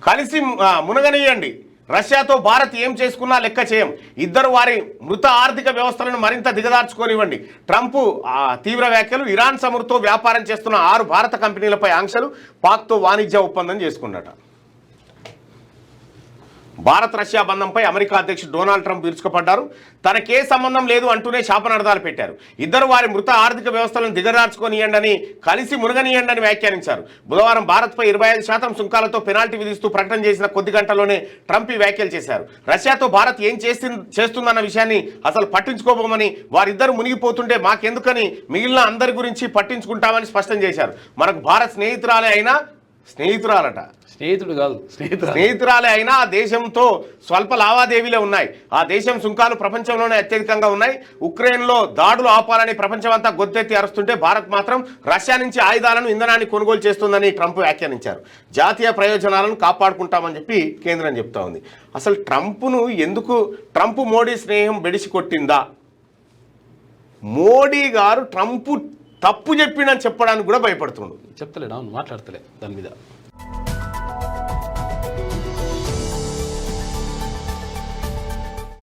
కలిసి మునగనీయండి, రష్యాతో భారత్ ఏం చేసుకున్నా లెక్క చేయం, ఇద్దరు వారి మృత ఆర్థిక వ్యవస్థలను మరింత దిగదార్చుకోనివ్వండి. ట్రంప్ తీవ్ర వ్యాఖ్యలు. ఇరాన్ చమురుతో వ్యాపారం చేస్తున్న 6 భారత కంపెనీలపై ఆంక్షలు, పాక్తో వాణిజ్య ఒప్పందం చేసుకున్నట. భారత్ రష్యా బంధంపై అమెరికా అధ్యక్షుడు డొనాల్డ్ ట్రంప్ విరుచుకుపడ్డారు. తనకే సంబంధం లేదు అంటూనే శాపనార్థాలు పెట్టారు. ఇద్దరు వారి మృత ఆర్థిక వ్యవస్థలను దిగదార్చుకోనియండని, కలిసి మునగనీయండని వ్యాఖ్యానించారు. బుధవారం భారత్పై 25% సుంకాలతో పెనాల్టీ విధిస్తూ ప్రకటన చేసిన కొద్ది గంటల్లోనే ట్రంప్ ఈ వ్యాఖ్యలు చేశారు. రష్యాతో భారత్ ఏం చేస్తుందన్న విషయాన్ని అసలు పట్టించుకోబోమని, వారిద్దరు మునిగిపోతుంటే మాకెందుకని మిగిలిన అందరి గురించి పట్టించుకుంటామని స్పష్టం చేశారు. మనకు భారత్ స్నేహితురాలే అయినా, స్నేహితురాలట, స్నేహితుడు కాదు స్నేహితురాలే అయినా ఆ దేశంతో స్వల్ప లావాదేవీలే ఉన్నాయి. ఆ దేశం సుంకాలు ప్రపంచంలోనే అత్యధికంగా ఉన్నాయి. ఉక్రెయిన్లో దాడులు ఆపాలని ప్రపంచమంతా గొంతెత్తి అరుస్తుంటే భారత్ మాత్రం రష్యా నుంచి ఆయుధాలను, ఇంధనాన్ని కొనుగోలు చేస్తుందని ట్రంప్ వ్యాఖ్యానించారు. జాతీయ ప్రయోజనాలను కాపాడుకుంటామని చెప్పి కేంద్రం చెప్తా ఉంది. అసలు ట్రంప్ను ఎందుకు, ట్రంప్ మోడీ స్నేహం బెడిసి కొట్టిందా? మోడీ గారు ట్రంప్ తప్పు చెప్పిండని చెప్పడానికి కూడా భయపడుతుండు. చెప్తలేడు, అవును, మాట్లాడతలే దాని మీద.